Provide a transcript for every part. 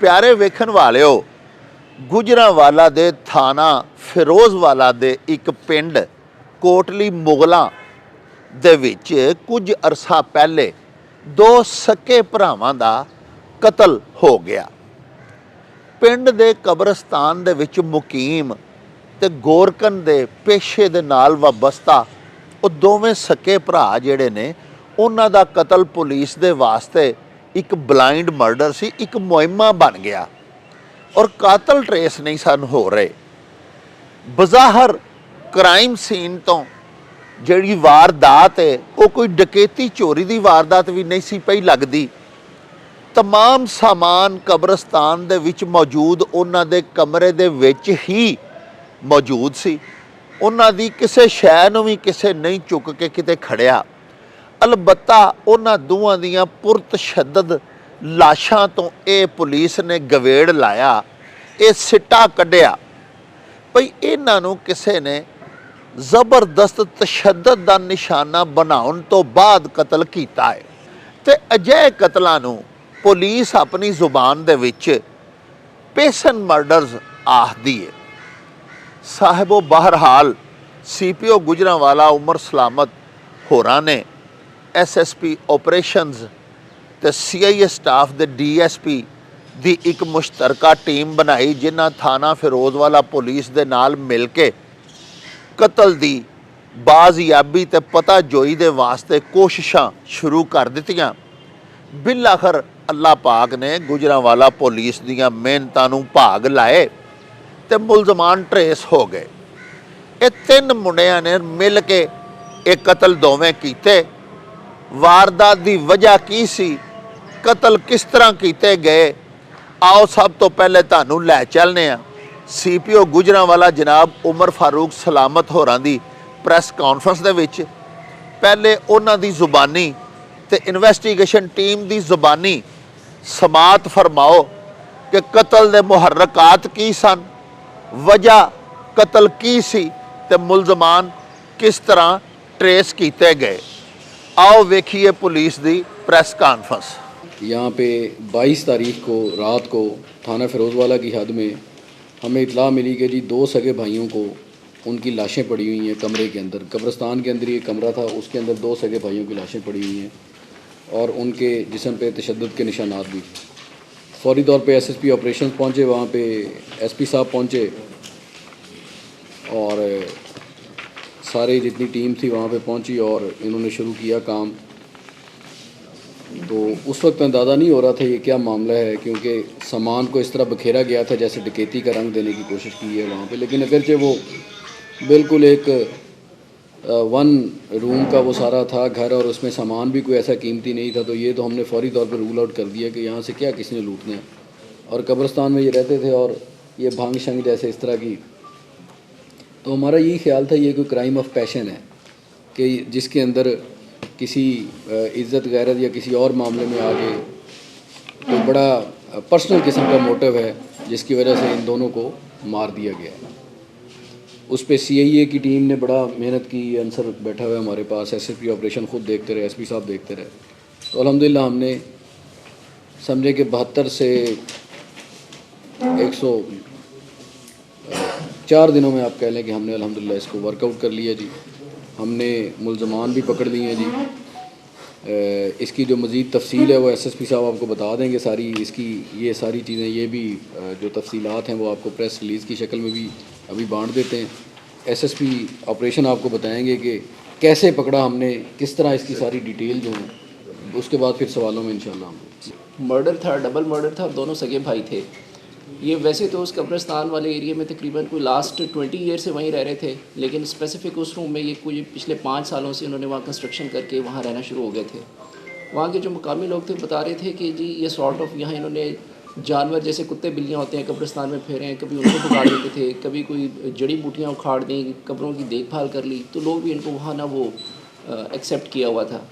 ਪਿਆਰੇ ਵੇਖਣ ਵਾਲਿਓ, ਗੁਜਰਾਂਵਾਲਾ ਦੇ ਥਾਣਾ ਫਿਰੋਜ਼ਵਾਲਾ ਦੇ ਇੱਕ ਪਿੰਡ ਕੋਟਲੀ ਮੁਗਲਾਂ ਦੇ ਵਿੱਚ ਕੁਝ ਅਰਸਾ ਪਹਿਲੇ ਦੋ ਸਕੇ ਭਰਾਵਾਂ ਦਾ ਕਤਲ ਹੋ ਗਿਆ। ਪਿੰਡ ਦੇ ਕਬਰਸਤਾਨ ਦੇ ਵਿੱਚ ਮੁਕੀਮ ਤੇ ਗੋਰਕਨ ਦੇ ਪੇਸ਼ੇ ਦੇ ਨਾਲ ਵਾਬਸਤਾ ਉਹ ਦੋਵੇਂ ਸਕੇ ਭਰਾ ਜਿਹੜੇ ਨੇ, ਉਹਨਾਂ ਦਾ ਕਤਲ ਪੁਲਿਸ ਦੇ ਵਾਸਤੇ ਇੱਕ ਬਲਾਈਂਡ ਮਰਡਰ ਸੀ, ਇੱਕ ਮੁਹਿੰਮਾ ਬਣ ਗਿਆ ਔਰ ਕਾਤਲ ਟਰੇਸ ਨਹੀਂ ਸਨ ਹੋ ਰਹੇ। ਬਜ਼ਾਹਰ ਕ੍ਰਾਈਮ ਸੀਨ ਤੋਂ ਜਿਹੜੀ ਵਾਰਦਾਤ ਹੈ ਉਹ ਕੋਈ ਡਕੈਤੀ ਚੋਰੀ ਦੀ ਵਾਰਦਾਤ ਵੀ ਨਹੀਂ ਸੀ ਪਈ ਲੱਗਦੀ। तमाम सामान कब्रस्तान दे विच मौजूद उन्हां दे कमरे दे विच ही मौजूद सी। उन्हां दी किसे शै नूं भी किसे नहीं चुक के किते खड़िया। अलबत्ता उन्हां दोवां दियां पुरतशद्दद लाशां तो ये पुलिस ने गवेड़ लाया, ये सिट्टा कढ़िया भई इन्हां नूं किसे ने जबरदस्त तशद्दद दा निशाना बनाउण तो बाद कतल कीता है। ते अजिहे कतलां नूं पुलिस अपनी जुबान दे विच पेसन मर्डरस आखदी है। साहिबो बहरहाल CPO गुजरांवाला उमर सलामत होरां ने SSP ऑपरेशनस ते CI स्टाफ दे DSP दी एक मुश्तरका टीम बनाई, जिन्हां थाना फिरोजवाला पुलिस दे नाल मिल के कतल दी बाजियाबी ते पता जोई दे वास्ते कोशिशां शुरू कर दित्तियां। बिल आखर अल्लाह पाक ने गुजरांवाला पुलिस दियां मेहनतां नूं भाग लाए ते मुलजमान ट्रेस हो गए। ये तीन मुंडियां ने मिल के एक कतल दोवें कीते। वारदात दी वजह की सी, कतल किस तरह कीते गए, आओ सब तो पहले तुहानूं लै चलने आ CPO गुजरांवाला जनाब उमर फारूक सलामत होरां दी प्रैस कॉन्फ्रेंस दे विच। पहले उन्हां दी जुबानी ते इन्वेस्टिगेशन टीम दी जुबानी समात फरमाओ कि कतल दे मुहर्रकात की सन, वजह कतल की सी ते मुलजमान किस तरह ट्रेस कीते गए। आओ वेखिए पुलिस दी प्रेस कॉन्फ्रेंस। यहाँ पे 22 तारीख को रात को थाना फिरोजवाला की हद में हमें इतला मिली कि जी दो सगे भाइयों को उनकी लाशें पड़ी हुई हैं कमरे के अंदर। कब्रिस्तान के अंदर ये कमरा था, उसके अंदर दो सगे भाइयों की लाशें पड़ी हुई हैं और उनके जिस्म पे तशद्दुद के निशानात भी। फौरी तौर पे SSP ऑपरेशन पहुँचे, वहाँ पे SP साहब पहुँचे और सारी जितनी टीम थी वहाँ पे पहुँची और इन्होंने शुरू किया काम। तो उस वक्त अंदाज़ा नहीं हो रहा था ये क्या मामला है, क्योंकि सामान को इस तरह बखेरा गया था जैसे डकैती का रंग देने की कोशिश की है वहाँ पे। लेकिन अगरचे वो बिल्कुल एक 1 रूम का वो सारा था घर और उसमें सामान भी कोई ऐसा कीमती नहीं था, तो ये तो हमने फौरी तौर पर रूल आउट कर दिया कि यहाँ से क्या किसी ने लूटना है। और कब्रिस्तान में ये रहते थे और ये भांग शंग जैसे इस तरह की, तो हमारा यही ख्याल था ये कोई क्राइम ऑफ पैशन है कि जिसके अंदर किसी इज़्ज़त गैरत या किसी और मामले में आगे कोई बड़ा पर्सनल किस्म का मोटिव है जिसकी वजह से इन दोनों को मार दिया गया। उस पे CIA की टीम ने बड़ा मेहनत की, आंसर बैठा हुआ है हमारे पास, SSP ऑपरेशन ख़ुद देखते रहे, SP साहब देखते रहे। तो अल्हम्दुलिल्लाह हमने समझे कि 72 से 104 दिनों में आप कह लें कि हमने अल्हम्दुलिल्लाह इसको वर्कआउट कर लिया जी। हमने मुलजमान भी पकड़ लिए हैं जी। इसकी जो मज़ीद तफसील है वो SSP साहब आपको बता देंगे सारी, इसकी ये सारी चीज़ें, ये भी जो तफसीलात हैं वो आपको प्रेस रिलीज़ की शक्ल में भी अभी बांट देते हैं। SSP ऑपरेशन आपको बताएंगे कि कैसे पकड़ा हमने, किस तरह इसकी सारी डिटेल जो है, उसके बाद फिर सवालों में इंशाल्लाह। मर्डर था, डबल मर्डर था, दोनों सगे भाई थे। ये वैसे तो उस कब्रिस्तान वाले एरिया में तकरीबन कोई लास्ट 20 ईयर से वहीं रह रहे थे, लेकिन स्पेसिफिक उस रूम में ये कोई पिछले 5 सालों से उन्होंने वहाँ कंस्ट्रक्शन करके वहाँ रहना शुरू हो गए थे। वहाँ के जो मुकामी लोग थे बता रहे थे कि जी ये सॉर्ट ऑफ यहाँ इन्होंने जानवर जैसे कुत्ते बिल्लियाँ होते हैं कब्रिस्तान में फिर हैं, कभी उनको उखाड़ देते थे, कभी कोई जड़ी बूटियाँ उखाड़ दी, कब्रों की देखभाल कर ली, तो लोग भी इनको वहाँ ना वो एक्सेप्ट किया हुआ था।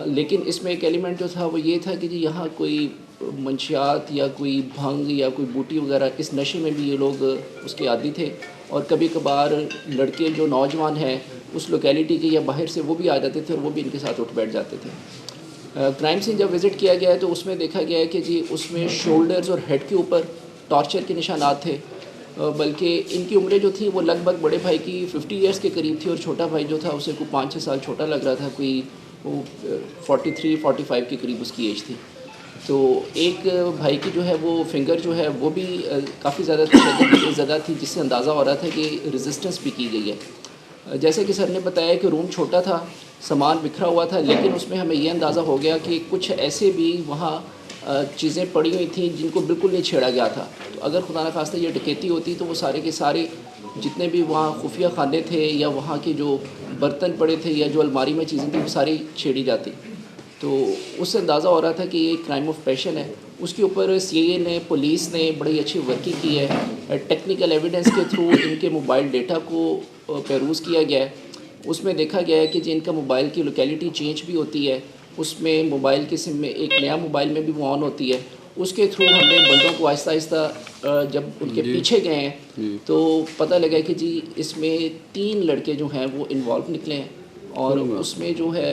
लेकिन इसमें एक एलिमेंट जो था वो ये था कि जी यहाँ कोई मंशियात या कोई भंग या कोई बूटी वगैरह, इस नशे में भी ये लोग उसके आदी थे। और कभी कभार लड़के जो नौजवान हैं उस लोकेलिटी के या बाहर से वो भी आ जाते थे और वो भी इनके साथ उठ बैठ जाते थे। کرائم سین جب وزٹ کیا گیا ہے تو اس میں دیکھا گیا ہے کہ جی اس میں شولڈرز اور ہیڈ کے اوپر ٹارچر کے نشانات تھے، بلکہ ان کی عمریں جو تھیں وہ لگ بھگ بڑے بھائی کی 50 ایئرس کے قریب تھی، اور چھوٹا بھائی جو تھا اسے کوئی 5-6 سال چھوٹا لگ رہا تھا، کوئی وہ 43-45 کے قریب اس کی ایج تھی۔ تو ایک بھائی کی جو ہے وہ فنگر جو ہے وہ بھی کافی زیادہ تشدد زدہ تھی، جس سے اندازہ ہو رہا تھا کہ ریزسٹنس بھی کی گئی ہے۔ جیسے کہ سر نے بتایا کہ روم چھوٹا تھا، سامان بکھرا ہوا تھا، لیکن اس میں ہمیں یہ اندازہ ہو گیا کہ کچھ ایسے بھی وہاں چیزیں پڑی ہوئی تھیں جن کو بالکل نہیں چھیڑا گیا تھا۔ تو اگر خدا نخواستہ یہ ڈکیتی ہوتی تو وہ سارے کے سارے جتنے بھی وہاں خفیہ خانے تھے یا وہاں کے جو برتن پڑے تھے یا جو الماری میں چیزیں تھیں وہ ساری چھیڑی جاتی۔ تو اس سے اندازہ ہو رہا تھا کہ یہ کرائم آف پیشن ہے۔ اس کے اوپر سی اے نے، پولیس نے بڑی اچھی ورکنگ کی ہے، ٹیکنیکل ایویڈنس کے تھرو ان کے موبائل ڈیٹا کو پیروز کیا گیا ہے۔ اس میں دیکھا گیا ہے کہ جن کا موبائل کی لوکیلٹی چینج بھی ہوتی ہے، اس میں موبائل کے سم میں ایک نیا موبائل میں بھی وہ آن ہوتی ہے۔ اس کے تھرو ہم نے بندوں کو آہستہ آہستہ جب ان کے پیچھے گئے ہیں تو پتہ لگا کہ جی اس میں 3 لڑکے جو ہیں وہ انوالو نکلے ہیں، اور اس میں جو ہے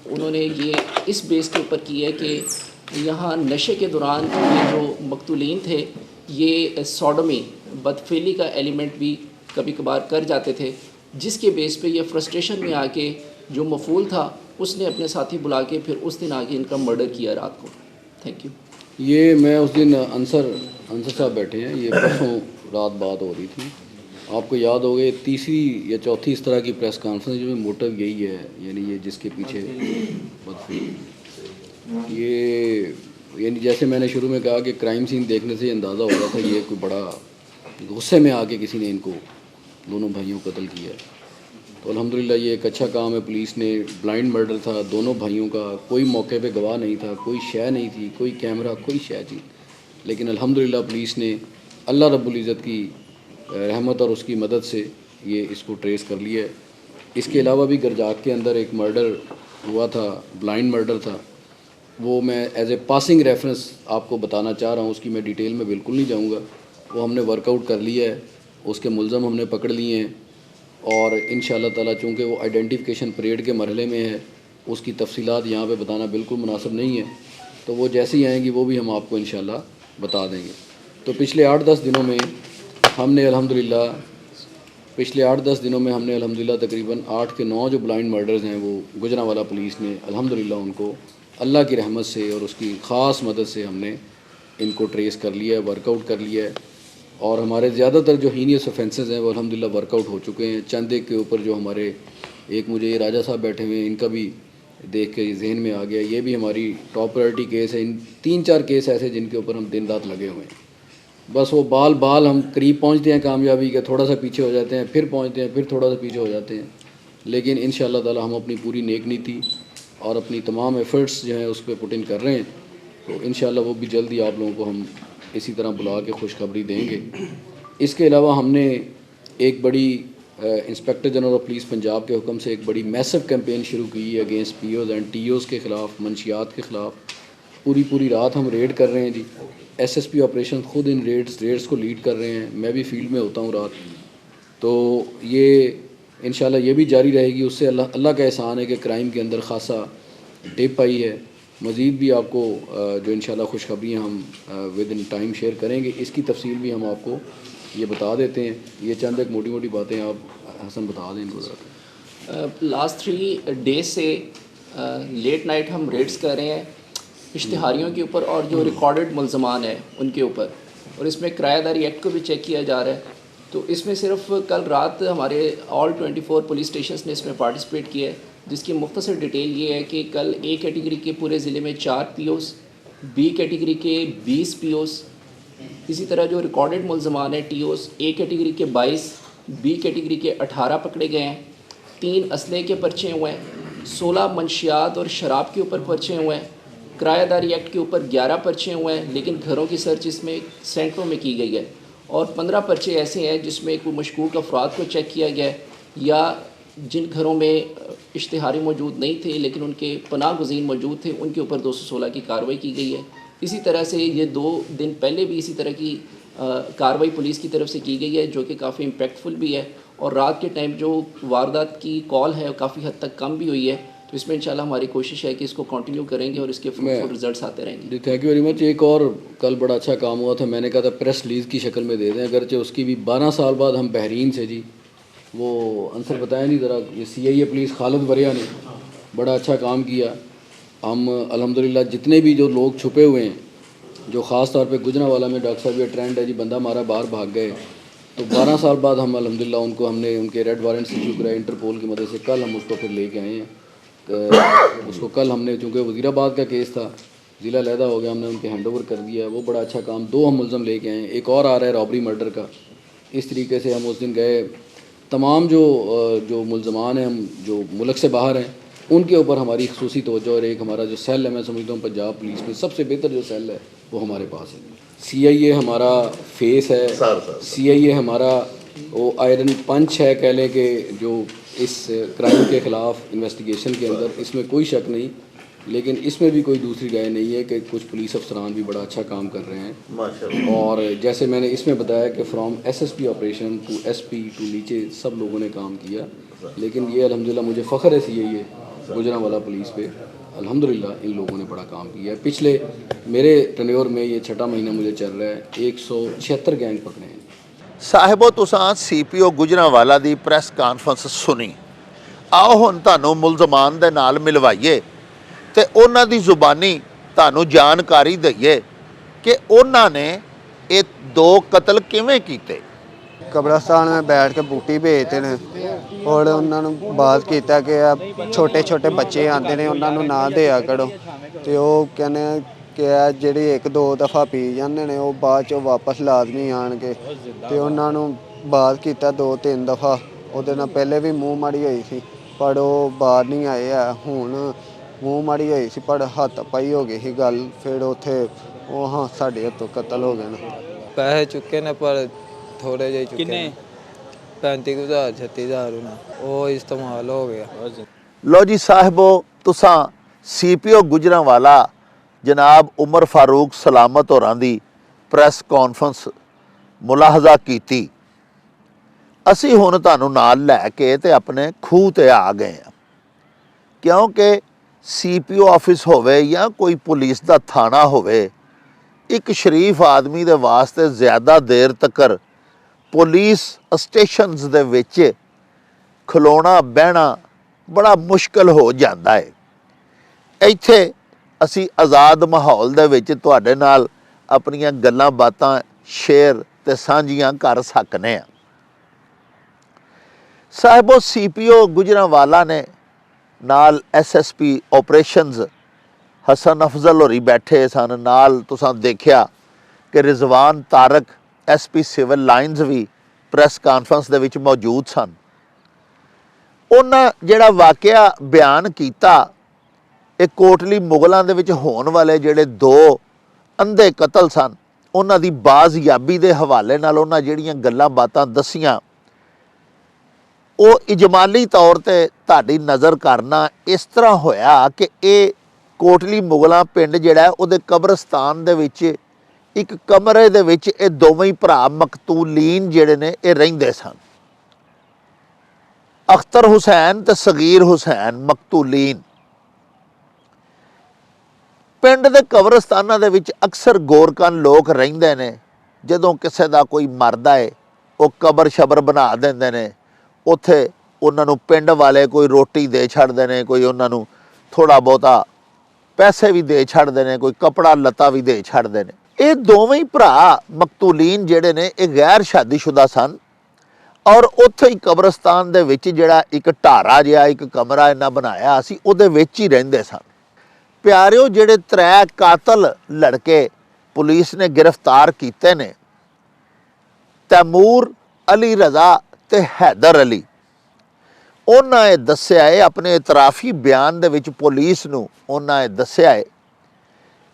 انہوں نے یہ اس بیس کے اوپر کی ہے کہ یہاں نشے کے دوران یہ جو مقتولین تھے یہ سوڈومی، بدفعلی کا ایلیمنٹ بھی کبھی کبھار کر جاتے تھے، جس کے بیس پہ یہ فرسٹریشن میں آ کے جو مفعول تھا اس نے اپنے ساتھی بلا کے پھر اس دن آگے ان کا مرڈر کیا رات کو۔ Thank you. یہ میں اس دن انصر صاحب بیٹھے ہیں، یہ پرسوں رات بات ہو رہی تھی، آپ کو یاد ہوگا تیسری یا چوتھی اس طرح کی پریس کانفرنس جو موٹو یہی ہے، یعنی یہ جس کے پیچھے یہ یعنی جیسے میں نے شروع میں کہا کہ کرائم سین دیکھنے سے اندازہ ہو رہا تھا یہ کوئی بڑا غصے میں آ کے کسی نے ان کو دونوں بھائیوں کو قتل کیا ہے۔ تو الحمدللہ یہ ایک اچھا کام ہے، پولیس نے، بلائنڈ مرڈر تھا دونوں بھائیوں کا، کوئی موقع پہ گواہ نہیں تھا، کوئی شے نہیں تھی، کوئی کیمرہ، کوئی شے تھی، لیکن الحمدللہ پولیس نے اللہ رب العزت کی رحمت اور اس کی مدد سے یہ اس کو ٹریس کر لیا ہے۔ اس کے علاوہ بھی گرجاک کے اندر ایک مرڈر ہوا تھا، بلائنڈ مرڈر تھا، وہ میں ایز اے پاسنگ ریفرنس آپ کو بتانا چاہ رہا ہوں، اس کی میں ڈیٹیل میں بالکل نہیں جاؤں گا۔ وہ ہم نے ورک آؤٹ کر لیا ہے، اس کے ملزم ہم نے پکڑ لیے ہیں، اور انشاءاللہ تعالیٰ چونکہ وہ آئیڈینٹیفیکیشن پریڈ کے مرحلے میں ہے، اس کی تفصیلات یہاں پہ بتانا بالکل مناسب نہیں ہے، تو وہ جیسی آئیں گی وہ بھی ہم آپ کو انشاءاللہ بتا دیں گے۔ تو پچھلے 8-10 دنوں میں ہم نے الحمدللہ تقریباً 8 کے 9 جو بلائنڈ مرڈرز ہیں وہ گوجرانوالا پولیس نے الحمدللہ ان کو اللہ کی رحمت سے اور اس کی خاص مدد سے ہم نے ان کو ٹریس کر لیا ہے، ورک آؤٹ کر لیا ہے، اور ہمارے زیادہ تر جو ہینیس offenses ہیں وہ الحمدللہ ورک آؤٹ ہو چکے ہیں۔ چند ایک کے اوپر جو ہمارے ایک مجھے یہ راجہ صاحب بیٹھے ہوئے ہیں، ان کا بھی دیکھ کے ذہن میں آ گیا، یہ بھی ہماری ٹاپ پرائرٹی کیس ہے۔ ان 3-4 کیس ایسے جن کے اوپر ہم دن رات لگے ہوئے ہیں، بس وہ بال ہم قریب پہنچتے ہیں کامیابی کے، تھوڑا سا پیچھے ہو جاتے ہیں، پھر پہنچتے ہیں، پھر تھوڑا سا پیچھے ہو جاتے ہیں، لیکن انشاءاللہ تعالی ہم اپنی پوری نیک نیتی اور اپنی تمام ایفرٹس جو ہیں اس پہ پٹ ان کر رہے ہیں، تو انشاءاللہ وہ بھی جلدی آپ لوگوں کو ہم اسی طرح بلا کے خوشخبری دیں گے۔ اس کے علاوہ ہم نے ایک بڑی inspector general of police Punjab کے حکم سے ایک بڑی میسو کیمپین شروع کی ہے against P Os and T Os کے خلاف، منشیات کے خلاف۔ پوری رات ہم ریڈ کر رہے ہیں جی، ایس ایس پی آپریشن خود ان ریڈز کو لیڈ کر رہے ہیں، میں بھی فیلڈ میں ہوتا ہوں رات، تو یہ انشاءاللہ یہ بھی جاری رہے گی۔ اس سے اللہ کا احسان ہے کہ کرائم کے اندر خاصا ڈپ آئی ہے۔ مزید بھی آپ کو جو انشاءاللہ خوشخبریاں ہم ود ان ٹائم شیئر کریں گے، اس کی تفصیل بھی ہم آپ کو یہ بتا دیتے ہیں۔ یہ چند ایک موٹی باتیں آپ حسن بتا دیں ان کو۔ لاسٹ 3 ڈیز سے لیٹ نائٹ ہم ریڈس کر رہے ہیں اشتہاریوں کے اوپر اور جو ریکارڈڈ ملزمان ہیں ان کے اوپر، اور اس میں کرایہ داری ایکٹ کو بھی چیک کیا جا رہا ہے۔ تو اس میں صرف کل رات ہمارے آل 24 پولیس اسٹیشنز نے اس میں پارٹیسپیٹ کیا ہے، جس کی مختصر ڈیٹیل یہ ہے کہ کل اے کیٹیگری کے پورے ضلع میں 4 پی اوز، بی کیٹیگری کے 20 پی اوز، اسی طرح جو ریکارڈڈ ملزمان ہیں ٹی اوز، اے کیٹیگری کے 22، بی کیٹیگری کے 18 پکڑے گئے ہیں، 3 اسلحے کے پرچے ہوئے ہیں، 16 منشیات اور شراب کے اوپر پرچے ہوئے ہیں، کرایہ داری ایکٹ کے اوپر 11 پرچے ہوئے ہیں، لیکن گھروں کی سرچ اس میں سینکڑوں میں کی گئی ہے، اور 15 پرچے ایسے ہیں جس میں کوئی مشکوک افراد کو چیک کیا گیا ہے، یا جن گھروں میں اشتہاری موجود نہیں تھے لیکن ان کے پناہ گزین موجود تھے، ان کے اوپر 216 کی کارروائی کی گئی ہے۔ اسی طرح سے یہ 2 دن پہلے بھی اسی طرح کی کارروائی پولیس کی طرف سے کی گئی ہے، جو کہ کافی امپیکٹفل بھی ہے، اور رات کے ٹائم جو واردات کی کال ہے کافی حد تک کم بھی ہوئی ہے۔ तो इसमें इंशाल्लाह हमारी कोशिश है कि इसको कंटिन्यू करेंगे और इसके फ्रूटफुल रिजल्ट्स आते रहेंगे। जी थैंक यू वेरी मच। एक और कल बड़ा अच्छा काम हुआ था, मैंने कहा था प्रेस रिलीज़ की शक्ल में दे दें, अगरचे उसकी भी 12 साल बाद हम बहरीन से जी, वो आंसर बताया नहीं ज़रा, ये CIA पुलिस खालिद वरिया ने बड़ा अच्छा काम किया। हम अल्हम्दुलिल्लाह जितने भी जो लोग छुपे हुए हैं, जो ख़ास तौर पे गुजरांवाला में डॉक्टर साहब ये ट्रेंड है जी, बंदा हमारा बाहर भाग गए, तो 12 साल बाद हम अल्हम्दुलिल्लाह उनको हमने उनके रेड वारंट्स इशू कराए इंटरपोल की मदद से। कल हम उसको फिर लेके आए हैं। उसको कल हमने, चूँकि वज़ीराबाद का केस था, ज़िला अलहदा हो गया, हमने उनके हैंड ओवर कर दिया है। वो बड़ा अच्छा काम, 2 हम मुलज़म लेके आए हैं, एक और आ रहा है रॉबरी मर्डर का। इस तरीके से हम उस दिन गए, तमाम जो मुलजमान हैं, हम जो मुल्क से बाहर हैं, उनके ऊपर हमारी खसूसी तवज्जो, और एक हमारा जो सेल है, मैं समझता हूँ पंजाब पुलिस में सबसे बेहतर जो सेल है वो हमारे पास है। CIA हमारा फेस है, CIA हमारा वो आयरन पंच है, कह लें कि जो इस क्राइम के ख़िलाफ़ इन्वेस्टिगेशन के अंदर, इसमें कोई शक नहीं। लेकिन इसमें भी कोई दूसरी राय नहीं है कि कुछ पुलिस अफसरान भी बड़ा अच्छा काम कर रहे हैं माशाअल्लाह। और जैसे मैंने इसमें बताया कि from SSP operation to SP to नीचे सब लोगों ने काम किया। लेकिन ये अल्हम्दुलिल्लाह मुझे फ़ख्र है CIA गुजरांवाला पुलिस पे, अल्हम्दुलिल्लाह इन लोगों ने बड़ा काम किया है। पिछले मेरे टेन्योर में ये 6वां महीना मुझे चल रहा है, 176 गैंग पकड़े हैं। साहिबो तुसां CPO गुजरांवाला दी प्रैस कानफ्रेंस सुनी, आओ हुण तुहानूं मुलजमान दे नाल मिलवाइए ते उन्हां दी जुबानी तुहानूं जानकारी दईए कि उन्हां ने ये 2 कतल किवें कीते। कब्रस्तान में बैठ के बूटी बेचते हैं और उन्होंने बात किया कि छोटे छोटे बच्चे आते हैं उन्होंने ना दिया करो, तो वो कहने कि ਜਿਹੜੀ 1-2 दफ़ा पी जाते हैं वो बाद चो वापस लाजमी आन के, तो उन्होंने बात किया 2-3 दफ़ा, ਉਹਦੇ ਨਾਲ ਪਹਿਲੇ ਵੀ ਮੂੰਹ ਮਾੜੀ ਹੋਈ ਸੀ ਪਰ ਉਹ ਬਾਹਰ ਨਹੀਂ ਆਏ ਆ। ਹੁਣ ਮੂੰਹ ਮਾੜੀ ਹੋਈ ਸੀ ਪਰ ਹੱਥ ਪਾਈ ਹੋ ਗਈ ਸੀ ਗੱਲ, ਫਿਰ ਉੱਥੇ ਉਹ ਹਾਂ ਸਾਡੇ ਹੱਥੋਂ ਕਤਲ ਹੋ ਗਏ ਨੇ। ਪੈਸੇ ਚੁੱਕੇ ਨੇ ਪਰ ਥੋੜੇ ਜਿਹੇ ਚੁੱਕੇ ਨੇ, 35,000 36,000 ਉਹ ਇਸਤੇਮਾਲ ਹੋ ਗਿਆ। लो जी साहिबो तुसां CPO गुजरांवाला जनाब उमर फारूक सलामत होरां दी प्रैस कॉन्फ्रेंस मुलाहजा कीती। असी हुण तुहानूं नाल लै के ते अपने खूह ते आ गए हैं, क्योंकि CPO ऑफिस होवे या कोई पुलिस दा थाना होवे, एक शरीफ आदमी दे वास्ते ज़्यादा देर तकर पुलिस स्टेशनस दे विच खलोना बहना बड़ा मुश्किल हो जाता है। इत्थे असी आज़ाद माहौल दे विच तुहाडे नाल अपनियां गल्लां बातां शेयर ते सांझियां कर सकने आ। साहिबो CPO गुजरांवाला ने नाल SSP ऑपरेशनस हसन अफजल होरी बैठे सन, नाल तुसां देखिया कि Rizwan Tarak SP civil lines भी प्रैस कानफ्रेंस दे विच मौजूद सन। उन्हां जिहड़ा वाक़या बयान कीता, ਇਹ ਕੋਟਲੀ ਮੁਗਲਾਂ ਦੇ ਵਿੱਚ ਹੋਣ ਵਾਲੇ ਜਿਹੜੇ 2 ਅੰਧੇ ਕਤਲ ਸਨ, ਉਹਨਾਂ ਦੀ ਬਾਜ਼ਯਾਬੀ ਦੇ ਹਵਾਲੇ ਨਾਲ ਉਹਨਾਂ ਜਿਹੜੀਆਂ ਗੱਲਾਂ ਬਾਤਾਂ ਦਸੀਆਂ, ਉਹ ਇਜਮਾਲੀ ਤੌਰ ਤੇ ਤੁਹਾਡੀ ਨਜ਼ਰ ਕਰਨਾ ਇਸ ਤਰ੍ਹਾਂ ਹੋਇਆ ਕਿ ਇਹ ਕੋਟਲੀ ਮੁਗਲਾਂ ਪਿੰਡ ਜਿਹੜਾ ਉਹਦੇ ਕਬਰਸਤਾਨ ਦੇ ਵਿੱਚ ਇੱਕ ਕਮਰੇ ਦੇ ਵਿੱਚ ਇਹ ਦੋਵੇਂ ਹੀ ਭਰਾ ਮਕਤੂਲੀਨ ਜਿਹੜੇ ਨੇ ਇਹ ਰਹਿੰਦੇ ਸਨ। ਅਖਤਰ ਹੁਸੈਨ ਤੇ ਸਗੀਰ ਹੁਸੈਨ ਮਕਤੂਲੀਨ। ਪਿੰਡ ਦੇ ਕਬਰਸਤਾਨਾਂ ਦੇ ਵਿੱਚ ਅਕਸਰ ਗੋਰਕਨ ਲੋਕ ਰਹਿੰਦੇ ਨੇ। ਜਦੋਂ ਕਿਸੇ ਦਾ ਕੋਈ ਮਰਦਾ ਹੈ ਉਹ ਕਬਰ ਸ਼ਬਰ ਬਣਾ ਦਿੰਦੇ ਨੇ, ਉੱਥੇ ਉਹਨਾਂ ਨੂੰ ਪਿੰਡ ਵਾਲੇ ਕੋਈ ਰੋਟੀ ਦੇ ਛੱਡਦੇ ਨੇ, ਕੋਈ ਉਹਨਾਂ ਨੂੰ ਥੋੜ੍ਹਾ ਬਹੁਤਾ ਪੈਸੇ ਵੀ ਦੇ ਛੱਡਦੇ ਨੇ, ਕੋਈ ਕੱਪੜਾ ਲੱਤਾ ਵੀ ਦੇ ਛੱਡਦੇ ਨੇ। ਇਹ ਦੋਵੇਂ ਹੀ ਭਰਾ ਮਕਤੂਲੀਨ ਜਿਹੜੇ ਨੇ ਇਹ ਗੈਰ ਸ਼ਾਦੀशुदा ਸਨ ਔਰ ਉੱਥੇ ਹੀ ਕਬਰਸਤਾਨ ਦੇ ਵਿੱਚ ਜਿਹੜਾ ਇੱਕ ਢਾਰਾ ਜਿਹਾ ਇੱਕ ਕਮਰਾ ਇਹਨਾਂ ਬਣਾਇਆ ਸੀ ਉਹਦੇ ਵਿੱਚ ਹੀ ਰਹਿੰਦੇ ਸਨ। प्यारिओ जिहड़े 3 कातल लड़के पुलिस ने गिरफ्तार किए ने, तैमूर अली रज़ा ते हैदर अली, उन्हां ये दस्सिया है अपने इतराफी बयान दे विच पुलिस नूं उन्हां ये दस्सिया है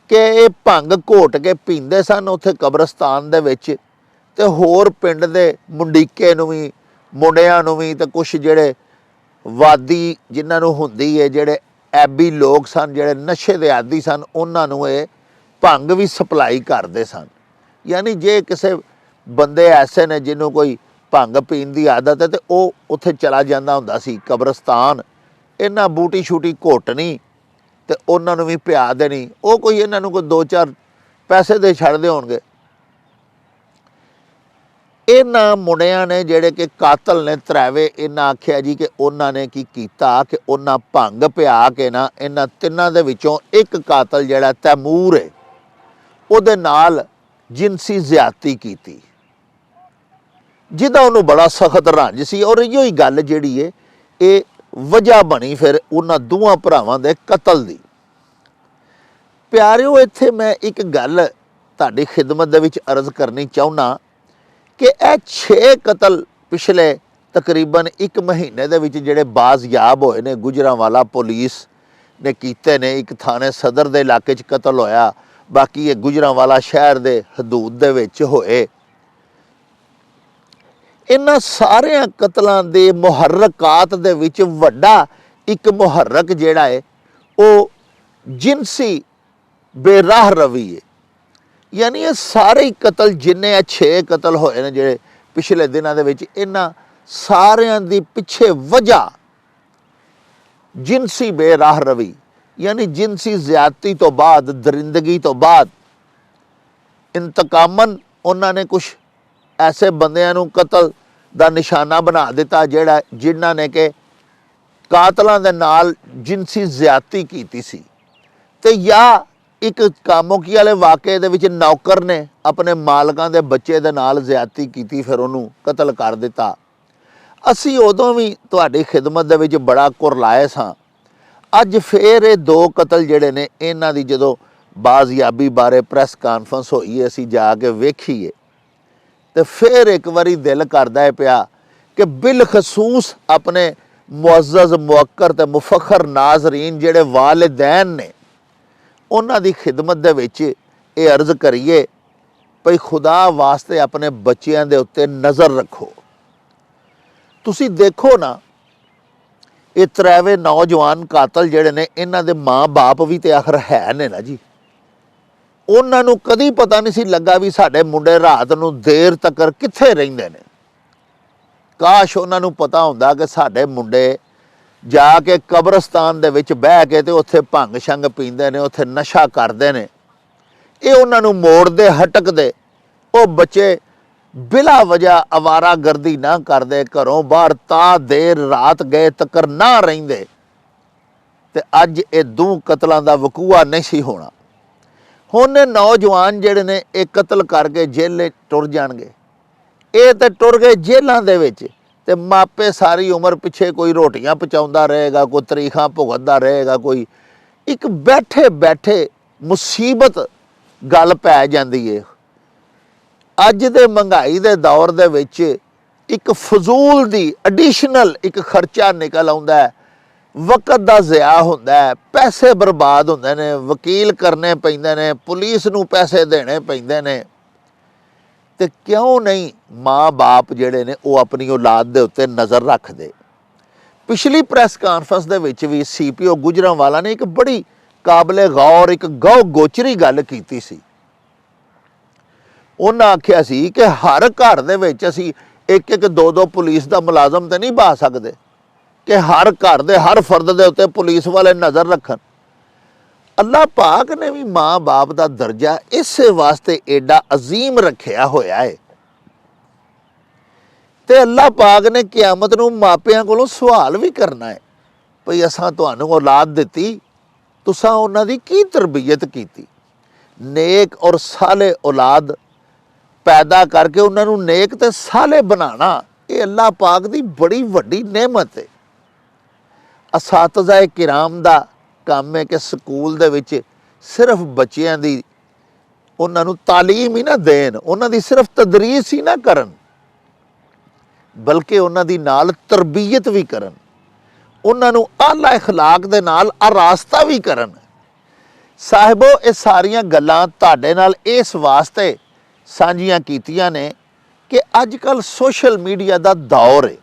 कि ये भंग घोट के पींदे सन उत्थे कब्रस्तान दे विच ते होर पिंड दे मुंडीके नूं वी मुंडियां नूं वी ते कुछ जिहड़े वादी जिन्हां नूं हुंदी है जिहड़े ਐਬੀ ਲੋਕ ਸਨ ਜਿਹੜੇ ਨਸ਼ੇ ਦੇ ਆਦੀ ਸਨ, ਉਹਨਾਂ ਨੂੰ ਇਹ ਭੰਗ ਵੀ ਸਪਲਾਈ ਕਰਦੇ ਸਨ। ਯਾਨੀ ਜੇ ਕਿਸੇ ਬੰਦੇ ਐਸੇ ਨੇ ਜਿਹਨੂੰ ਕੋਈ ਭੰਗ ਪੀਣ ਦੀ ਆਦਤ ਹੈ ਤੇ ਉਹ ਉੱਥੇ ਚਲਾ ਜਾਂਦਾ ਹੁੰਦਾ ਸੀ ਕਬਰਸਤਾਨ ਇਹਨਾਂ ਬੂਟੀ ਛੂਟੀ ਘੋਟਣੀ ਤੇ ਉਹਨਾਂ ਨੂੰ ਵੀ ਪਿਆ ਦੇਣੀ। ਉਹ ਕੋਈ ਇਹਨਾਂ ਨੂੰ ਕੋਈ 2-4 ਪੈਸੇ ਦੇ ਛੱਡਦੇ ਹੋਣਗੇ। ਇਹਨਾਂ ਮੁੰਡਿਆਂ ਨੇ ਜਿਹੜੇ ਕਿ ਕਾਤਲ ਨੇ ਤਰਾਵੇ, ਇਹਨਾਂ ਆਖਿਆ ਜੀ ਕਿ ਉਹਨਾਂ ਨੇ ਕੀ ਕੀਤਾ ਕਿ ਉਹਨਾਂ ਭੰਗ ਪਿਆ ਕੇ ਨਾ ਇਹਨਾਂ ਤਿੰਨਾਂ ਦੇ ਵਿੱਚੋਂ ਇੱਕ ਕਾਤਲ ਜਿਹੜਾ ਤੈਮੂਰ ਹੈ ਉਹਦੇ ਨਾਲ ਜਿਨਸੀ ਜ਼ਿਆਦਤੀ ਕੀਤੀ, ਜਿਹਦਾ ਉਹਨੂੰ ਬੜਾ ਸਖਤ ਰੰਜ ਸੀ। ਔਰ ਇਹੋ ਹੀ ਗੱਲ ਜਿਹੜੀ ਹੈ ਇਹ ਵਜ੍ਹਾ ਬਣੀ ਫਿਰ ਉਹਨਾਂ ਦੋਵਾਂ ਭਰਾਵਾਂ ਦੇ ਕਤਲ ਦੀ। ਪਿਆਰਿਓ, ਇੱਥੇ ਮੈਂ ਇੱਕ ਗੱਲ ਤੁਹਾਡੀ ਖਿਦਮਤ ਦੇ ਵਿੱਚ ਅਰਜ਼ ਕਰਨੀ ਚਾਹੁੰਦਾ ਕਿ ਇਹ 6 ਕਤਲ ਪਿਛਲੇ ਤਕਰੀਬਨ 1 ਮਹੀਨੇ ਦੇ ਵਿੱਚ ਜਿਹੜੇ ਬਾਜ਼ਯਾਬ ਹੋਏ ਨੇ, ਗੁਜਰਾਂਵਾਲਾ ਪੁਲਿਸ ਨੇ ਕੀਤੇ ਨੇ। ਇੱਕ ਥਾਣੇ ਸਦਰ ਦੇ ਇਲਾਕੇ 'ਚ ਕਤਲ ਹੋਇਆ, ਬਾਕੀ ਇਹ ਗੁਜਰਾਂਵਾਲਾ ਸ਼ਹਿਰ ਦੇ ਹਦੂਦ ਦੇ ਵਿੱਚ ਹੋਏ। ਇਹਨਾਂ ਸਾਰਿਆਂ ਕਤਲਾਂ ਦੇ ਮੁਹਰਕਾਤ ਦੇ ਵਿੱਚ ਵੱਡਾ ਇੱਕ ਮੁਹਰਕ ਜਿਹੜਾ ਹੈ ਉਹ ਜਿਨਸੀ ਬੇਰਾਹ ਰਵੀ ਹੈ। ਯਾਨੀ ਇਹ ਸਾਰੇ ਹੀ ਕਤਲ ਜਿੰਨੇ ਆ 6 ਕਤਲ ਹੋਏ ਨੇ ਜਿਹੜੇ ਪਿਛਲੇ ਦਿਨਾਂ ਦੇ ਵਿੱਚ, ਇਹਨਾਂ ਸਾਰਿਆਂ ਦੀ ਪਿੱਛੇ ਵਜ੍ਹਾ ਜਿਨਸੀ ਬੇਰਾਹ ਰਵੀ, ਯਾਨੀ ਜਿਨਸੀ ਜ਼ਿਆਦਤੀ ਤੋਂ ਬਾਅਦ, ਦਰਿੰਦਗੀ ਤੋਂ ਬਾਅਦ ਇੰਤਕਾਮਨ ਉਹਨਾਂ ਨੇ ਕੁਛ ਐਸੇ ਬੰਦਿਆਂ ਨੂੰ ਕਤਲ ਦਾ ਨਿਸ਼ਾਨਾ ਬਣਾ ਦਿੱਤਾ ਜਿਨ੍ਹਾਂ ਨੇ ਕਿ ਕਾਤਲਾਂ ਦੇ ਨਾਲ ਜਿਨਸੀ ਜ਼ਿਆਦਤੀ ਕੀਤੀ ਸੀ। ਤੇ ਜਾਂ ਇੱਕ ਕਾਮੋਕੀ ਵਾਲੇ ਵਾक़ੇ ਦੇ ਵਿੱਚ ਨੌਕਰ ਨੇ ਆਪਣੇ ਮਾਲਕਾਂ ਦੇ ਬੱਚੇ ਦੇ ਨਾਲ ਜ਼ਿਆਦਤੀ ਕੀਤੀ, ਫਿਰ ਉਹਨੂੰ ਕਤਲ ਕਰ ਦਿੱਤਾ। ਅਸੀਂ ਉਦੋਂ ਵੀ ਤੁਹਾਡੀ ਖਿਦਮਤ ਦੇ ਵਿੱਚ ਬੜਾ ਕੁਰਲਾਏ ਸਾਂ। ਅੱਜ ਫਿਰ ਇਹ 2 ਕਤਲ ਜਿਹੜੇ ਨੇ ਇਹਨਾਂ ਦੀ ਜਦੋਂ ਬਾਜ਼ਯਾਬੀ ਬਾਰੇ ਪ੍ਰੈਸ ਕਾਨਫਰੰਸ ਹੋਈ, ਅਸੀਂ ਜਾ ਕੇ ਵੇਖੀਏ ਤੇ ਫਿਰ ਇੱਕ ਵਾਰੀ ਦਿਲ ਕਰਦਾ ਹੈ ਪਿਆ ਕਿ ਬਿਲਖਸੂਸ ਆਪਣੇ ਮੁਅੱਜ਼ਜ਼ ਮੁਅੱਕਰ ਤੇ ਮੁਫਖਰ ਨਾਜ਼ਰੀਨ ਜਿਹੜੇ ਵਾਲਿदैन ਨੇ ਉਹਨਾਂ ਦੀ ਖਿਦਮਤ ਦੇ ਵਿੱਚ ਇਹ ਅਰਜ਼ ਕਰੀਏ ਭਈ ਖੁਦਾ ਵਾਸਤੇ ਆਪਣੇ ਬੱਚਿਆਂ ਦੇ ਉੱਤੇ ਨਜ਼ਰ ਰੱਖੋ। ਤੁਸੀਂ ਦੇਖੋ ਨਾ, ਇਹ ਤਰਾਵੇ ਨੌਜਵਾਨ ਕਾਤਲ ਜਿਹੜੇ ਨੇ ਇਹਨਾਂ ਦੇ ਮਾਂ-ਬਾਪ ਵੀ ਤੇ ਆਖਰ ਹੈ ਨੇ ਨਾ ਜੀ। ਉਹਨਾਂ ਨੂੰ ਕਦੀ ਪਤਾ ਨਹੀਂ ਸੀ ਲੱਗਾ ਵੀ ਸਾਡੇ ਮੁੰਡੇ ਰਾਤ ਨੂੰ ਦੇਰ ਤੱਕ ਕਿੱਥੇ ਰਹਿੰਦੇ ਨੇ। ਕਾਸ਼ ਉਹਨਾਂ ਨੂੰ ਪਤਾ ਹੁੰਦਾ ਕਿ ਸਾਡੇ ਮੁੰਡੇ ਜਾ ਕੇ ਕਬਰਸਤਾਨ ਦੇ ਵਿੱਚ ਬਹਿ ਕੇ ਤੇ ਉੱਥੇ ਭੰਗ ਛੰਗ ਪੀਂਦੇ ਨੇ, ਉੱਥੇ ਨਸ਼ਾ ਕਰਦੇ ਨੇ। ਇਹ ਉਹਨਾਂ ਨੂੰ ਮੋੜਦੇ ਹਟਕਦੇ, ਉਹ ਬੱਚੇ ਬਿਲਾ ਵਜ੍ਹਾ ਅਵਾਰਾਗਰਦੀ ਨਾ ਕਰਦੇ, ਘਰੋਂ ਬਾਹਰ ਤਾਂ ਦੇਰ ਰਾਤ ਗਏ ਤੱਕ ਨਾ ਰਹਿੰਦੇ, ਤੇ ਅੱਜ ਇਹ 2 ਕਤਲਾਂ ਦਾ ਵਕੂਆ ਨਹੀਂ ਸੀ ਹੋਣਾ। ਹੁਣ ਇਹ ਨੌਜਵਾਨ ਜਿਹੜੇ ਨੇ ਇਹ ਕਤਲ ਕਰਕੇ ਜੇਲੇ ਟੁਰ ਜਾਣਗੇ। ਇਹ ਤੇ ਟੁਰ ਗਏ ਜੇਲਾਂ ਦੇ ਵਿੱਚ, ਤੇ ਮਾਪੇ ਸਾਰੀ ਉਮਰ ਪਿੱਛੇ ਕੋਈ ਰੋਟੀਆਂ ਪਹੁੰਚਾਉਂਦਾ ਰਹੇਗਾ, ਕੋਈ ਤਰੀਖਾਂ ਭੁਗਤਦਾ ਰਹੇਗਾ, ਕੋਈ ਇੱਕ ਬੈਠੇ ਬੈਠੇ ਮੁਸੀਬਤ ਗੱਲ ਪੈ ਜਾਂਦੀ ਹੈ। ਅੱਜ ਦੇ ਮਹਿੰਗਾਈ ਦੇ ਦੌਰ ਦੇ ਵਿੱਚ ਇੱਕ ਫਜ਼ੂਲ ਦੀ ਐਡੀਸ਼ਨਲ ਇੱਕ ਖਰਚਾ ਨਿਕਲ ਆਉਂਦਾ ਹੈ, ਵਕਤ ਦਾ ਜ਼ਿਆ ਹੁੰਦਾ ਹੈ, ਪੈਸੇ ਬਰਬਾਦ ਹੁੰਦੇ ਨੇ, ਵਕੀਲ ਕਰਨੇ ਪੈਂਦੇ ਨੇ, ਪੁਲਿਸ ਨੂੰ ਪੈਸੇ ਦੇਣੇ ਪੈਂਦੇ ਨੇ। ਤੇ ਕਿਉਂ ਨਹੀਂ ਮਾਂ-ਬਾਪ ਜਿਹੜੇ ਨੇ ਉਹ ਆਪਣੀ ਔਲਾਦ ਦੇ ਉੱਤੇ ਨਜ਼ਰ ਰੱਖਦੇ। ਪਿਛਲੀ ਪ੍ਰੈਸ ਕਾਨਫਰੰਸ ਦੇ ਵਿੱਚ ਵੀ CPO ਗੁਜਰਾਂਵਾਲਾ ਨੇ ਇੱਕ ਬੜੀ ਕਾਬਲੇ ਗੌਰ, ਇੱਕ ਗੋਚਰੀ ਗੱਲ ਕੀਤੀ ਸੀ। ਉਹਨਾਂ ਆਖਿਆ ਸੀ ਕਿ ਹਰ ਘਰ ਦੇ ਵਿੱਚ ਅਸੀਂ 1-1 2-2 ਪੁਲਿਸ ਦਾ ਮੁਲਾਜ਼ਮ ਤੇ ਨਹੀਂ ਬਾ ਸਕਦੇ ਕਿ ਹਰ ਘਰ ਦੇ ਹਰ ਫਰਦ ਦੇ ਉੱਤੇ ਪੁਲਿਸ ਵਾਲੇ ਨਜ਼ਰ ਰੱਖਣ। ਅੱਲਾਹ ਪਾਕ ਨੇ ਵੀ ਮਾਂ-ਬਾਪ ਦਾ ਦਰਜਾ ਇਸੇ ਵਾਸਤੇ ਏਡਾ ਅਜ਼ੀਮ ਰੱਖਿਆ ਹੋਇਆ ਹੈ, ਤੇ ਅੱਲਾਹ ਪਾਕ ਨੇ ਕਿਆਮਤ ਨੂੰ ਮਾਪਿਆਂ ਕੋਲੋਂ ਸਵਾਲ ਵੀ ਕਰਨਾ ਹੈ ਭਈ ਅਸਾਂ ਤੁਹਾਨੂੰ ਔਲਾਦ ਦਿੱਤੀ, ਤੁਸਾਂ ਉਹਨਾਂ ਦੀ ਕੀ ਤਰਬੀਅਤ ਕੀਤੀ। ਨੇਕ ਔਰ ਸਾਲੇ ਔਲਾਦ ਪੈਦਾ ਕਰਕੇ ਉਹਨਾਂ ਨੂੰ ਨੇਕ ਤੇ ਸਾਲੇ ਬਣਾਉਣਾ, ਇਹ ਅੱਲਾਹ ਪਾਕ ਦੀ ਬੜੀ ਵੱਡੀ ਨਿਹਮਤ ਹੈ। ਅਸਾਤਜ਼ਾ ਕਿਰਾਮ ਦਾ ਕੰਮ ਹੈ ਕਿ ਸਕੂਲ ਦੇ ਵਿੱਚ ਸਿਰਫ ਬੱਚਿਆਂ ਦੀ ਉਹਨਾਂ ਨੂੰ ਤਾਲੀਮ ਹੀ ਨਾ ਦੇਣ, ਉਹਨਾਂ ਦੀ ਸਿਰਫ ਤਦਰੀਸ ਹੀ ਨਾ ਕਰਨ, ਬਲਕਿ ਉਹਨਾਂ ਦੀ ਨਾਲ ਤਰਬੀਅਤ ਵੀ ਕਰਨ, ਉਹਨਾਂ ਨੂੰ ਆਲਾ ਇਖਲਾਕ ਦੇ ਨਾਲ ਆਰਾਸਤਾ ਵੀ ਕਰਨ। ਸਾਹਿਬੋ, ਇਹ ਸਾਰੀਆਂ ਗੱਲਾਂ ਤੁਹਾਡੇ ਨਾਲ ਇਸ ਵਾਸਤੇ ਸਾਂਝੀਆਂ ਕੀਤੀਆਂ ਨੇ ਕਿ ਅੱਜ ਕੱਲ੍ਹ ਸੋਸ਼ਲ ਮੀਡੀਆ ਦਾ ਦੌਰ ਹੈ।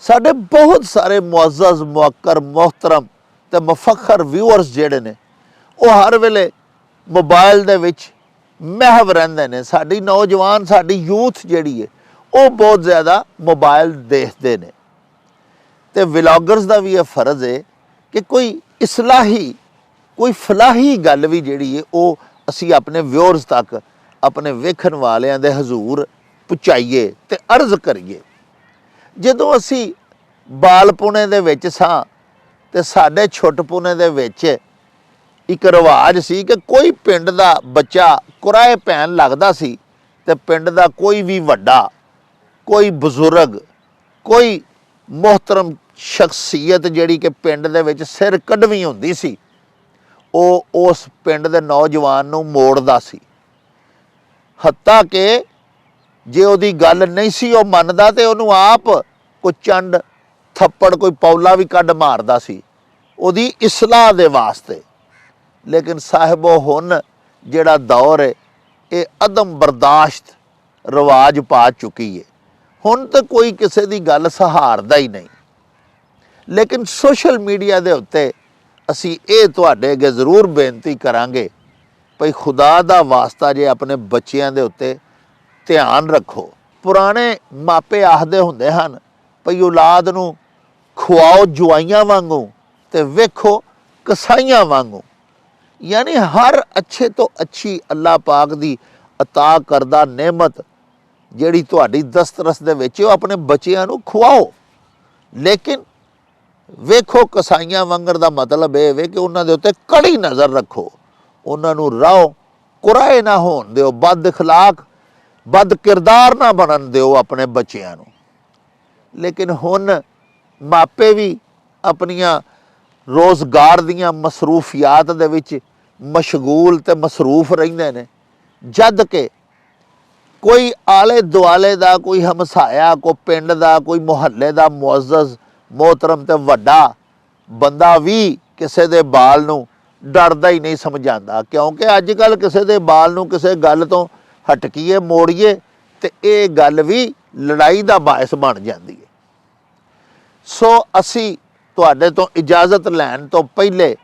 ਸਾਡੇ ਬਹੁਤ ਸਾਰੇ ਮੁਅੱਜ਼ਜ਼ ਮੁਅੱਕਰ ਮੁਹਤਰਮ ਤੇ ਮੁਫਖਰ ਵਿਊਅਰਸ ਜਿਹੜੇ ਨੇ ਉਹ ਹਰ ਵੇਲੇ ਮੋਬਾਈਲ ਦੇ ਵਿੱਚ ਮਹਿਵ ਰਹਿੰਦੇ ਨੇ। ਸਾਡੀ ਨੌਜਵਾਨ, ਸਾਡੀ ਯੂਥ ਜਿਹੜੀ ਹੈ ਉਹ ਬਹੁਤ ਜ਼ਿਆਦਾ ਮੋਬਾਈਲ ਦੇਖਦੇ ਨੇ, ਤੇ ਵਲੌਗਰਸ ਦਾ ਵੀ ਇਹ ਫਰਜ਼ ਹੈ ਕਿ ਕੋਈ ਇਸਲਾਹੀ ਕੋਈ ਫਲਾਹੀ ਗੱਲ ਵੀ ਜਿਹੜੀ ਹੈ ਉਹ ਅਸੀਂ ਆਪਣੇ ਵਿਊਅਰਸ ਤੱਕ, ਆਪਣੇ ਵੇਖਣ ਵਾਲਿਆਂ ਦੇ ਹਜ਼ੂਰ ਪਹੁੰਚਾਈਏ ਤੇ ਅਰਜ਼ ਕਰੀਏ। ਜਦੋਂ ਅਸੀਂ ਬਾਲਪੁਣੇ ਦੇ ਵਿੱਚ ਸਾਂ ਤੇ ਸਾਡੇ ਛੁੱਟਪੁਣੇ ਦੇ ਵਿੱਚ ਇੱਕ ਰਿਵਾਜ ਸੀ ਕਿ ਕੋਈ ਪਿੰਡ ਦਾ ਬੱਚਾ ਕੁਰਾਏ ਪੈਣ ਲੱਗਦਾ ਸੀ ਤੇ ਪਿੰਡ ਦਾ ਕੋਈ ਵੀ ਵੱਡਾ, ਕੋਈ ਬਜ਼ੁਰਗ, ਕੋਈ ਮੁਹਤਰਮ ਸ਼ਖਸੀਅਤ ਜਿਹੜੀ ਕਿ ਪਿੰਡ ਦੇ ਵਿੱਚ ਸਿਰ ਕੱਢਵੀਂ ਹੁੰਦੀ ਸੀ, ਉਹ ਉਸ ਪਿੰਡ ਦੇ ਨੌਜਵਾਨ ਨੂੰ ਮੋੜਦਾ ਸੀ। ਹੱਤਾ ਕਿ ਜੇ ਉਹਦੀ ਗੱਲ ਨਹੀਂ ਸੀ ਉਹ ਮੰਨਦਾ ਤੇ ਉਹਨੂੰ ਆਪ ਕੋਈ ਚੰਡ ਥੱਪੜ, ਕੋਈ ਪੌਲਾ ਵੀ ਕੱਢ ਮਾਰਦਾ ਸੀ ਉਹਦੀ ਇਸਲਾਹ ਦੇ ਵਾਸਤੇ। ਲੇਕਿਨ ਸਾਹਿਬੋ ਹੁਣ ਜਿਹੜਾ ਦੌਰ ਹੈ ਇਹ ਅਦਮ ਬਰਦਾਸ਼ਤ ਰਿਵਾਜ ਪਾ ਚੁੱਕੀ ਹੈ। ਹੁਣ ਤਾਂ ਕੋਈ ਕਿਸੇ ਦੀ ਗੱਲ ਸਹਾਰਦਾ ਹੀ ਨਹੀਂ। ਲੇਕਿਨ ਸੋਸ਼ਲ ਮੀਡੀਆ ਦੇ ਉੱਤੇ ਅਸੀਂ ਇਹ ਤੁਹਾਡੇ ਅੱਗੇ ਜ਼ਰੂਰ ਬੇਨਤੀ ਕਰਾਂਗੇ ਭਈ ਖੁਦਾ ਦਾ ਵਾਸਤਾ ਜੇ ਆਪਣੇ ਬੱਚਿਆਂ ਦੇ ਉੱਤੇ ਧਿਆਨ ਰੱਖੋ। ਪੁਰਾਣੇ ਮਾਪੇ ਆਖਦੇ ਹੁੰਦੇ ਹਨ ਭਈ ਔਲਾਦ ਨੂੰ ਖਵਾਓ ਜਵਾਈਆਂ ਵਾਂਗੂ ਤੇ ਵੇਖੋ ਕਸਾਈਆਂ ਵਾਂਗੂ। ਯਾਨੀ ਹਰ ਅੱਛੇ ਤੋਂ ਅੱਛੀ ਅੱਲਾਹ ਪਾਕ ਦੀ ਅਤਾ ਕਰਦਾ ਨਿਮਤ ਜਿਹੜੀ ਤੁਹਾਡੀ ਦਸਤਰਸ ਦੇ ਵਿੱਚ ਉਹ ਆਪਣੇ ਬੱਚਿਆਂ ਨੂੰ ਖਵਾਓ। ਲੇਕਿਨ ਵੇਖੋ ਕਸਾਈਆਂ ਵਾਂਗਰ ਦਾ ਮਤਲਬ ਇਹ ਵੇ ਕਿ ਉਹਨਾਂ ਦੇ ਉੱਤੇ ਕੜੀ ਨਜ਼ਰ ਰੱਖੋ, ਉਹਨਾਂ ਨੂੰ ਰਾਓ ਕੁਰਾਏ ਨਾ ਹੋਣ ਦਿਓ, ਬਦ ਅਖਲਾਕ ਬਦ ਕਿਰਦਾਰ ਨਾ ਬਣਨ ਦਿਓ ਆਪਣੇ ਬੱਚਿਆਂ ਨੂੰ। ਲੇਕਿਨ ਹੁਣ ਮਾਪੇ ਵੀ ਆਪਣੀਆਂ ਰੋਜ਼ਗਾਰ ਦੀਆਂ ਮਸਰੂਫੀਆਤ ਦੇ ਵਿੱਚ ਮਸ਼ਗੂਲ ਤੇ ਮਸਰੂਫ ਰਹਿੰਦੇ ਨੇ, ਜਦ ਕਿ ਕੋਈ ਆਲੇ ਦੁਆਲੇ ਦਾ, ਕੋਈ ਹਮਸਾਇਆ, ਕੋਈ ਪਿੰਡ ਦਾ, ਕੋਈ ਮੁਹੱਲੇ ਦਾ ਮੁਅੱਜ਼ਜ਼ ਮੋਹਤਰਮ ਤੇ ਵੱਡਾ ਬੰਦਾ ਵੀ ਕਿਸੇ ਦੇ ਬਾਲ ਨੂੰ ਡਰਦਾ ਹੀ ਨਹੀਂ ਸਮਝਾਉਂਦਾ। ਕਿਉਂਕਿ ਅੱਜ ਕੱਲ੍ਹ ਕਿਸੇ ਦੇ ਬਾਲ ਨੂੰ ਕਿਸੇ ਗੱਲ ਤੋਂ ਹਟਕੀਏ, ਮੋੜੀਏ ਤੇ ਇਹ ਗੱਲ ਵੀ ਲੜਾਈ ਦਾ ਬਾਇਸ ਬਣ ਜਾਂਦੀ ਹੈ। ਸੋ ਅਸੀਂ ਤੁਹਾਡੇ ਤੋਂ ਇਜਾਜ਼ਤ ਲੈਣ ਤੋਂ ਪਹਿਲੇ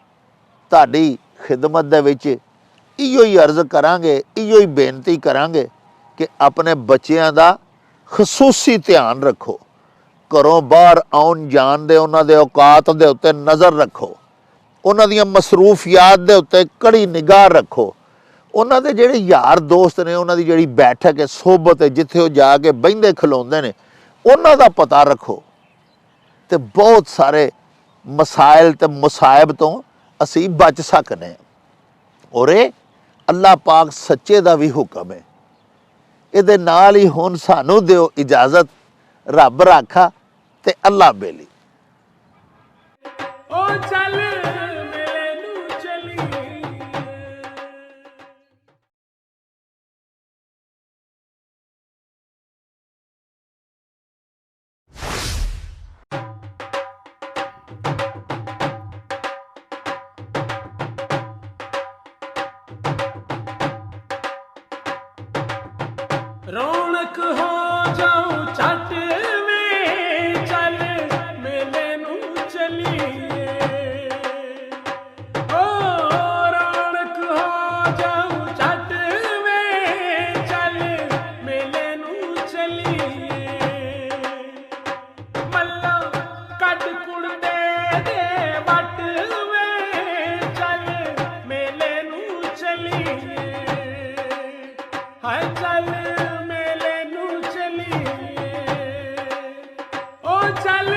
ਤੁਹਾਡੀ ਖਿਦਮਤ ਦੇ ਵਿੱਚ ਇਹੋ ਹੀ ਅਰਜ਼ ਕਰਾਂਗੇ, ਇਹੋ ਹੀ ਬੇਨਤੀ ਕਰਾਂਗੇ ਕਿ ਆਪਣੇ ਬੱਚਿਆਂ ਦਾ ਖਸੂਸੀ ਧਿਆਨ ਰੱਖੋ। ਘਰੋਂ ਬਾਹਰ ਆਉਣ ਜਾਣ ਦੇ ਉਹਨਾਂ ਦੇ ਔਕਾਤ ਦੇ ਉੱਤੇ ਨਜ਼ਰ ਰੱਖੋ, ਉਹਨਾਂ ਦੀਆਂ ਮਸਰੂਫੀਆਤ ਦੇ ਉੱਤੇ ਕੜੀ ਨਿਗਾਹ ਰੱਖੋ। ਉਹਨਾਂ ਦੇ ਜਿਹੜੇ ਯਾਰ ਦੋਸਤ ਨੇ, ਉਹਨਾਂ ਦੀ ਜਿਹੜੀ ਬੈਠਕ ਹੈ, ਸੋਬਤ ਹੈ, ਜਿੱਥੇ ਉਹ ਜਾ ਕੇ ਬਹਿੰਦੇ ਖਲੋਂਦੇ ਨੇ, ਉਹਨਾਂ ਦਾ ਪਤਾ ਰੱਖੋ। ਤੇ ਬਹੁਤ ਸਾਰੇ ਮਸਾਇਲ ਤੇ ਮੁਸਾਇਬ ਤੋਂ ਅਸੀਂ ਬਚ ਸਕਨੇ ਹਾਂ। ਔਰ ਇਹ ਅੱਲਾਹ ਪਾਕ ਸੱਚੇ ਦਾ ਵੀ ਹੁਕਮ ਹੈ। ਇਹਦੇ ਨਾਲ ਹੀ ਹੁਣ ਸਾਨੂੰ ਦਿਓ ਇਜਾਜ਼ਤ, ਰੱਬ ਰਾਖਾ ਤੇ ਅੱਲਾਹ ਬੇਲੀ। ਓ ਚੱਲ ਮੇਰੇ ਨੂੰ ਚਲੀ ਰੌਣਕ ਹੋ ਜਾਉ ਛੱਟ ਵੇ ਚੱਲ ਮੇਲੇ ਨੂੰ ਚਲੀਏ। ਓ ਰੌਣਕ ਹੋ ਜਾਉ ਛੱਟ ਵੇ ਚੱਲ ਮੇਲੇ ਨੂੰ ਚਲੀਏ। ਮੱਲਾ ਕੱਢ ਕੁੜਦੇ ਦੇ ਵੱਟ ਵੇ ਚੱਲ ਮੇਲੇ ਨੂੰ ਚਲੀਏ। ਹਾਏ ਚੱਲ ਮੇਲੇ ਨੂੰ ਚਲੀਏ। ਓ ਚੱਲ